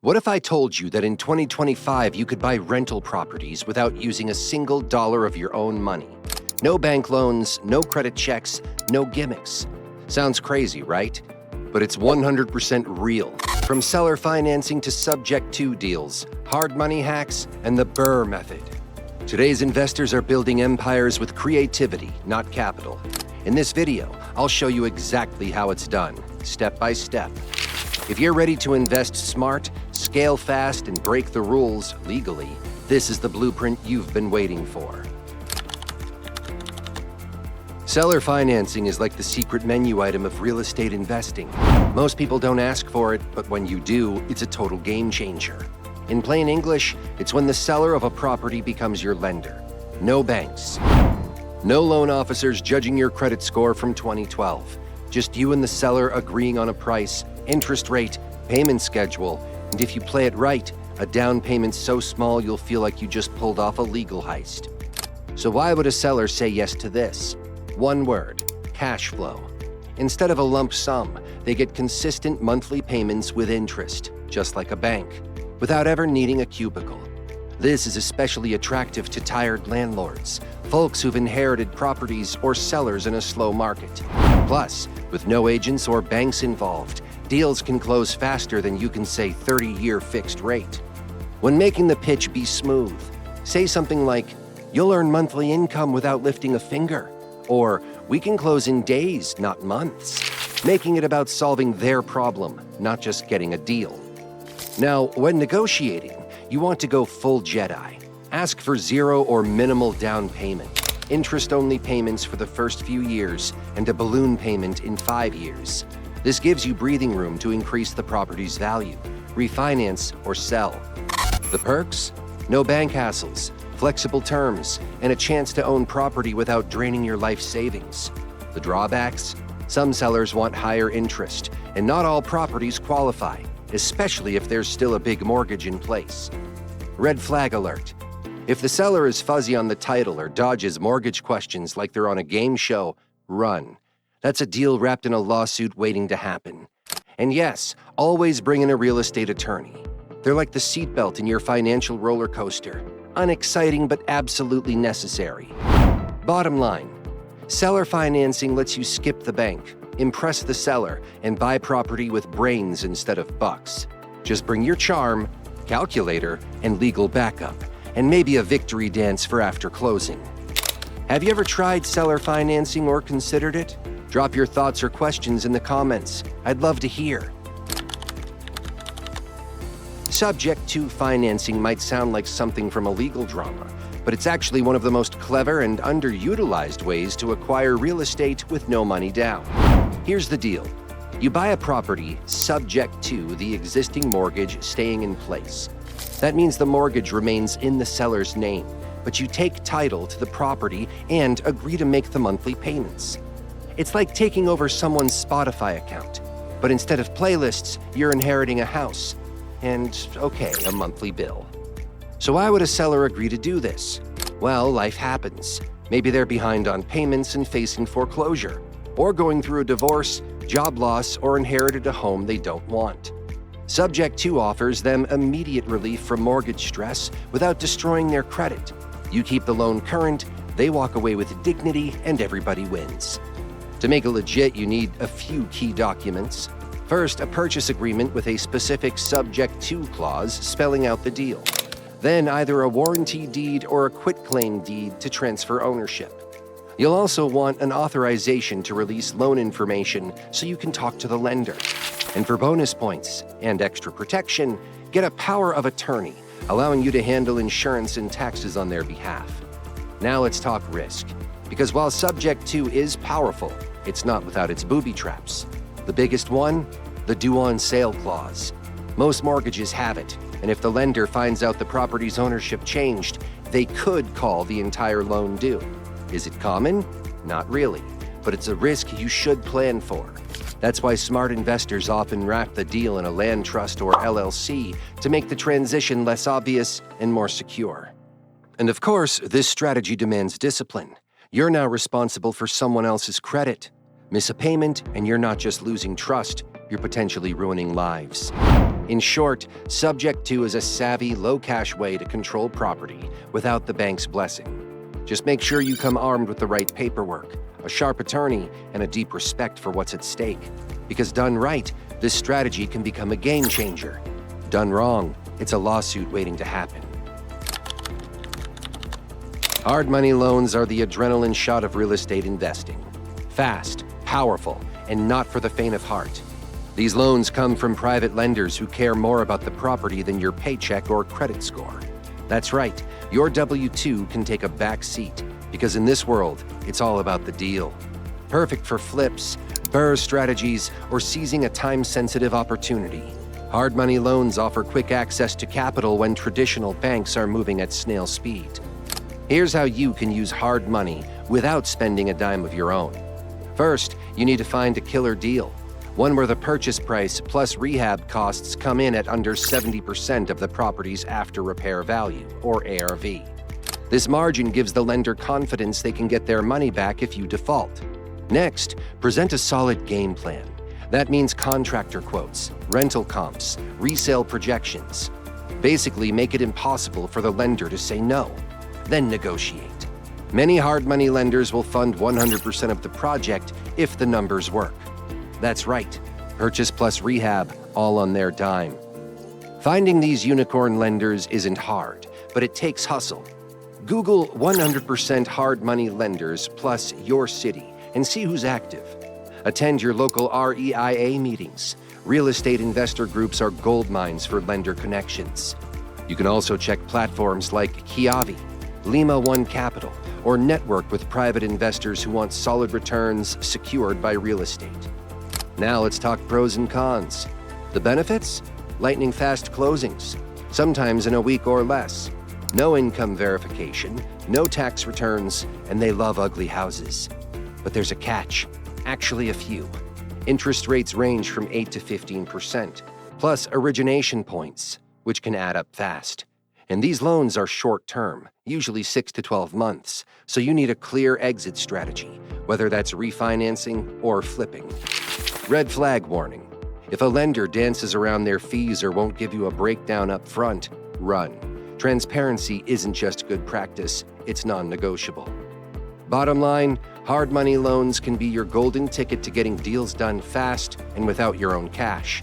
What if I told you that in 2025 you could buy rental properties without using a single dollar of your own money? No bank loans, no credit checks, no gimmicks. Sounds crazy, right? But it's 100% real. From seller financing to subject to deals, hard money hacks, and the BRRRR method. Today's investors are building empires with creativity, not capital. In this video, I'll show you exactly how it's done, step by step. If you're ready to invest smart, scale fast, and break the rules legally, this is the blueprint you've been waiting for. Seller financing is like the secret menu item of real estate investing. Most people don't ask for it, but when you do, it's a total game changer. In plain English, it's when the seller of a property becomes your lender. No banks. No loan officers judging your credit score from 2012. Just you and the seller agreeing on a price, interest rate, payment schedule, and if you play it right, a down payment so small you'll feel like you just pulled off a legal heist. So why would a seller say yes to this? One word: cash flow. Instead of a lump sum, they get consistent monthly payments with interest, just like a bank, without ever needing a cubicle. This is especially attractive to tired landlords, folks who've inherited properties, or sellers in a slow market. Plus, with no agents or banks involved, deals can close faster than you can say 30-year fixed rate. When making the pitch, be smooth. Say something like, "You'll earn monthly income without lifting a finger," or "We can close in days, not months," making it about solving their problem, not just getting a deal. Now, when negotiating, you want to go full Jedi. Ask for zero or minimal down payment, interest-only payments for the first few years, and a balloon payment in 5 years. This gives you breathing room to increase the property's value, refinance, or sell. The perks? No bank hassles, flexible terms, and a chance to own property without draining your life savings. The drawbacks? Some sellers want higher interest, and not all properties qualify, especially if there's still a big mortgage in place. Red flag alert. If the seller is fuzzy on the title or dodges mortgage questions like they're on a game show, run. That's a deal wrapped in a lawsuit waiting to happen. And yes, always bring in a real estate attorney. They're like the seatbelt in your financial roller coaster. Unexciting but absolutely necessary. Bottom line, seller financing lets you skip the bank, impress the seller, and buy property with brains instead of bucks. Just bring your charm, calculator, and legal backup, and maybe a victory dance for after closing. Have you ever tried seller financing or considered it? Drop your thoughts or questions in the comments. I'd love to hear. Subject to financing might sound like something from a legal drama, but it's actually one of the most clever and underutilized ways to acquire real estate with no money down. Here's the deal. You buy a property subject to the existing mortgage staying in place. That means the mortgage remains in the seller's name, but you take title to the property and agree to make the monthly payments. It's like taking over someone's Spotify account, but instead of playlists, you're inheriting a house. And, okay, a monthly bill. So why would a seller agree to do this? Well, life happens. Maybe they're behind on payments and facing foreclosure, or going through a divorce, job loss, or inherited a home they don't want. Subject to offers them immediate relief from mortgage stress without destroying their credit. You keep the loan current, they walk away with dignity, and everybody wins. To make it legit, you need a few key documents. First, a purchase agreement with a specific subject to clause spelling out the deal. Then either a warranty deed or a quitclaim deed to transfer ownership. You'll also want an authorization to release loan information so you can talk to the lender. And for bonus points and extra protection, get a power of attorney, allowing you to handle insurance and taxes on their behalf. Now let's talk risk. Because while subject to is powerful, it's not without its booby traps. The biggest one? The due on sale clause. Most mortgages have it, and if the lender finds out the property's ownership changed, they could call the entire loan due. Is it common? Not really, but it's a risk you should plan for. That's why smart investors often wrap the deal in a land trust or LLC to make the transition less obvious and more secure. And of course, this strategy demands discipline. You're now responsible for someone else's credit. Miss a payment, and you're not just losing trust, you're potentially ruining lives. In short, Subject to is a savvy, low-cash way to control property without the bank's blessing. Just make sure you come armed with the right paperwork, a sharp attorney, and a deep respect for what's at stake. Because done right, this strategy can become a game changer. Done wrong, it's a lawsuit waiting to happen. Hard money loans are the adrenaline shot of real estate investing. Fast, powerful, and not for the faint of heart. These loans come from private lenders who care more about the property than your paycheck or credit score. That's right, your W-2 can take a back seat, because in this world, it's all about the deal. Perfect for flips, BRRRR strategies, or seizing a time-sensitive opportunity. Hard money loans offer quick access to capital when traditional banks are moving at snail speed. Here's how you can use hard money without spending a dime of your own. First, you need to find a killer deal. One where the purchase price plus rehab costs come in at under 70% of the property's after-repair value, or ARV. This margin gives the lender confidence they can get their money back if you default. Next, present a solid game plan. That means contractor quotes, rental comps, resale projections. Basically, make it impossible for the lender to say no. Then negotiate. Many hard money lenders will fund 100% of the project if the numbers work. That's right, purchase plus rehab, all on their dime. Finding these unicorn lenders isn't hard, but it takes hustle. Google 100% hard money lenders plus your city and see who's active. Attend your local REIA meetings. Real estate investor groups are gold mines for lender connections. You can also check platforms like Kiavi, Lima One Capital, or network with private investors who want solid returns secured by real estate. Now let's talk pros and cons. The benefits? Lightning-fast closings, sometimes in a week or less. No income verification, no tax returns, and they love ugly houses. But there's a catch. Actually, a few. Interest rates range from 8 to 15%, plus origination points, which can add up fast. And these loans are short-term, usually 6 to 12 months, so you need a clear exit strategy, whether that's refinancing or flipping. Red flag warning. If a lender dances around their fees or won't give you a breakdown up front, run. Transparency isn't just good practice, it's non-negotiable. Bottom line, hard money loans can be your golden ticket to getting deals done fast and without your own cash.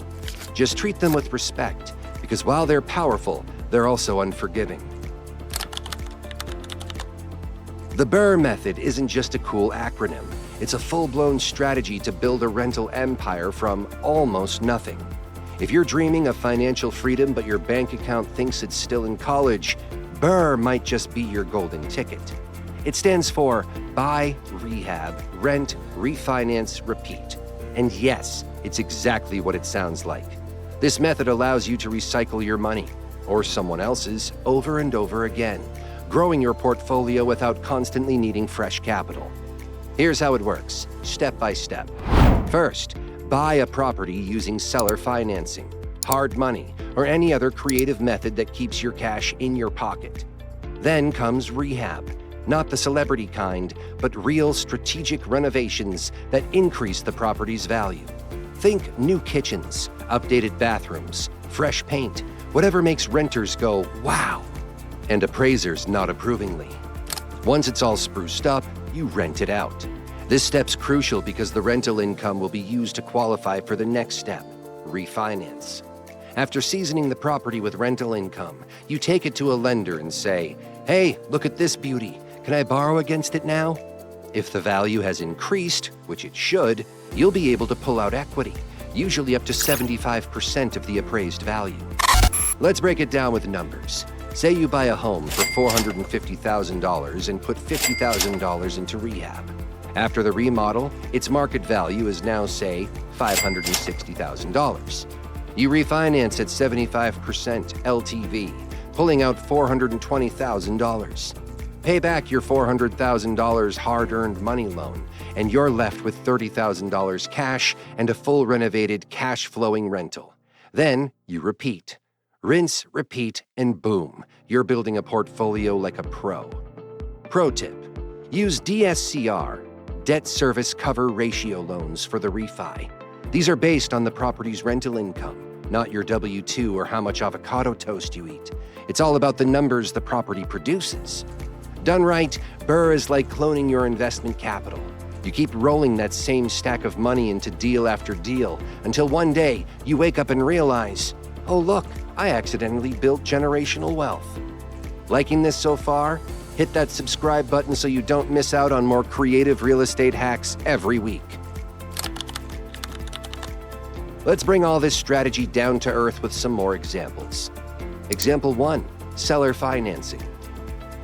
Just treat them with respect, because while they're powerful, they're also unforgiving. The BRRRR method isn't just a cool acronym. It's a full-blown strategy to build a rental empire from almost nothing. If you're dreaming of financial freedom but your bank account thinks it's still in college, BRRRR might just be your golden ticket. It stands for Buy, Rehab, Rent, Refinance, Repeat. And yes, it's exactly what it sounds like. This method allows you to recycle your money, or someone else's, over and over again, growing your portfolio without constantly needing fresh capital. Here's how it works, step by step. First, buy a property using seller financing, hard money, or any other creative method that keeps your cash in your pocket. Then comes rehab, not the celebrity kind, but real strategic renovations that increase the property's value. Think new kitchens, updated bathrooms, fresh paint, whatever makes renters go, wow, and appraisers nod approvingly. Once it's all spruced up, you rent it out. This step's crucial because the rental income will be used to qualify for the next step, refinance. After seasoning the property with rental income, you take it to a lender and say, "Hey, look at this beauty. Can I borrow against it now?" If the value has increased, which it should, you'll be able to pull out equity, usually up to 75% of the appraised value. Let's break it down with numbers. Say you buy a home for $450,000 and put $50,000 into rehab. After the remodel, its market value is now, say, $560,000. You refinance at 75% LTV, pulling out $420,000. Pay back your $400,000 hard-earned money loan, and you're left with $30,000 cash and a full renovated cash-flowing rental. Then you repeat. Rinse, repeat, and boom, you're building a portfolio like a pro. Pro tip, use DSCR, debt service cover ratio loans for the refi. These are based on the property's rental income. not your W-2 or how much avocado toast you eat. It's all about the numbers the property produces. Done right, BRRRR is like cloning your investment capital. You keep rolling that same stack of money into deal after deal until one day you wake up and realize, oh look, I accidentally built generational wealth. Liking this so far? Hit that subscribe button so you don't miss out on more creative real estate hacks every week. Let's bring all this strategy down to earth with some more examples. Example 1, seller financing.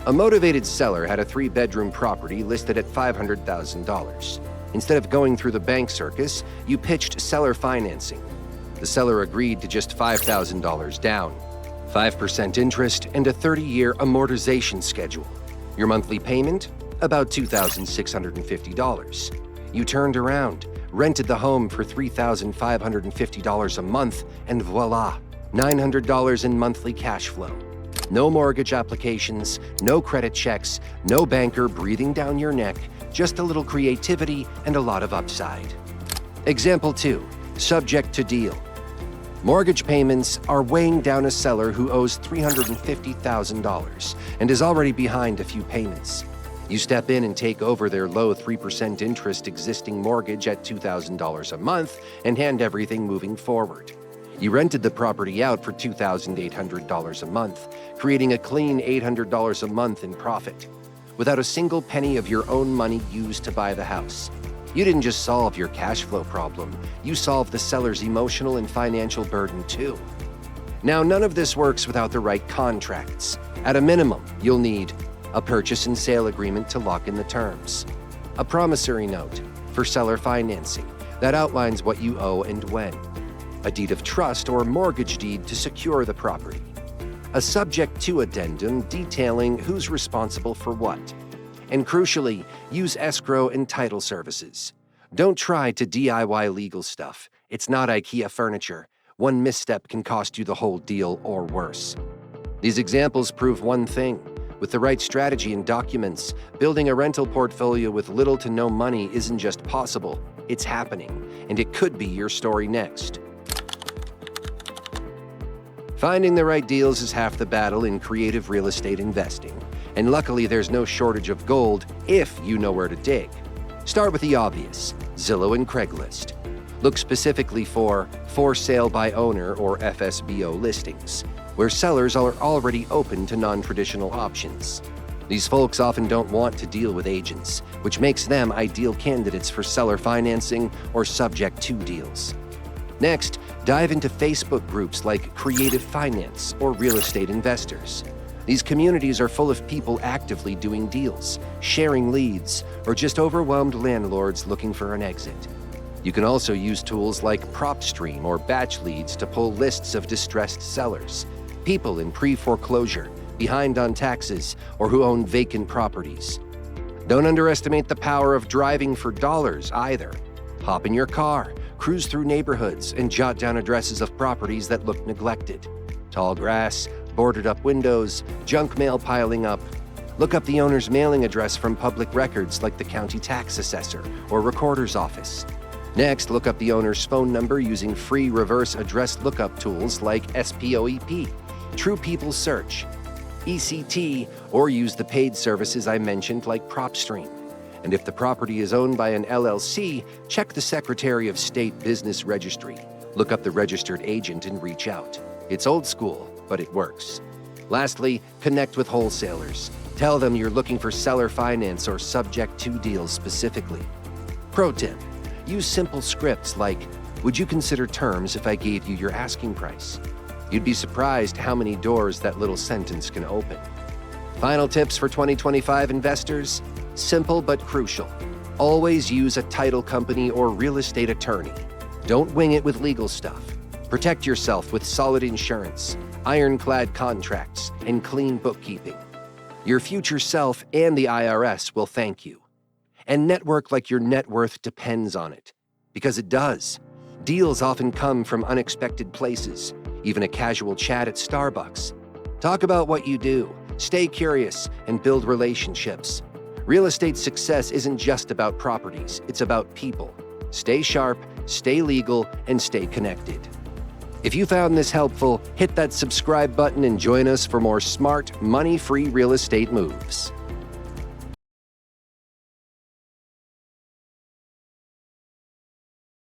A motivated seller had a 3-bedroom property listed at $500,000. Instead of going through the bank circus, you pitched seller financing. The seller agreed to just $5,000 down, 5% interest, and a 30-year amortization schedule. Your monthly payment? About $2,650. You turned around, rented the home for $3,550 a month, and voila, $900 in monthly cash flow. No mortgage applications, no credit checks, no banker breathing down your neck, just a little creativity and a lot of upside. Example 2, subject to deal. Mortgage payments are weighing down a seller who owes $350,000 and is already behind a few payments. You step in and take over their low 3% interest existing mortgage at $2,000 a month and hand everything moving forward. You rented the property out for $2,800 a month, creating a clean $800 a month in profit, without a single penny of your own money used to buy the house. You didn't just solve your cash flow problem, you solved the seller's emotional and financial burden too. Now, none of this works without the right contracts. At a minimum, you'll need a purchase and sale agreement to lock in the terms, a promissory note for seller financing that outlines what you owe and when, a deed of trust or mortgage deed to secure the property, a subject to addendum detailing who's responsible for what, and crucially, use escrow and title services. Don't try to DIY legal stuff. It's not IKEA furniture. One misstep can cost you the whole deal or worse. These examples prove one thing. With the right strategy and documents, building a rental portfolio with little to no money isn't just possible, it's happening, and it could be your story next. Finding the right deals is half the battle in creative real estate investing, and luckily there's no shortage of gold if you know where to dig. Start with the obvious, Zillow and Craigslist. Look specifically for sale by owner or FSBO listings, where sellers are already open to non-traditional options. These folks often don't want to deal with agents, which makes them ideal candidates for seller financing or subject to deals. Next, dive into Facebook groups like Creative Finance or Real Estate Investors. These communities are full of people actively doing deals, sharing leads, or just overwhelmed landlords looking for an exit. You can also use tools like PropStream or Batch Leads to pull lists of distressed sellers, people in pre-foreclosure, behind on taxes, or who own vacant properties. Don't underestimate the power of driving for dollars either. Hop in your car, cruise through neighborhoods, and jot down addresses of properties that look neglected. Tall grass, boarded up windows, junk mail piling up. Look up the owner's mailing address from public records like the county tax assessor or recorder's office. Next, look up the owner's phone number using free reverse address lookup tools like SPOEP, True People Search, ECT, or use the paid services I mentioned like PropStream. And if the property is owned by an LLC, check the Secretary of State Business Registry. Look up the registered agent and reach out. It's old school, but it works. Lastly, connect with wholesalers. Tell them you're looking for seller finance or subject to deals specifically. Pro tip, use simple scripts like, would you consider terms if I gave you your asking price? You'd be surprised how many doors that little sentence can open. Final tips for 2025 investors? Simple but crucial. Always use a title company or real estate attorney. Don't wing it with legal stuff. Protect yourself with solid insurance, ironclad contracts, and clean bookkeeping. Your future self and the IRS will thank you. And network like your net worth depends on it. Because it does. Deals often come from unexpected places, even a casual chat at Starbucks. Talk about what you do, stay curious, and build relationships. Real estate success isn't just about properties, it's about people. Stay sharp, stay legal, and stay connected. If you found this helpful, hit that subscribe button and join us for more smart, money-free real estate moves.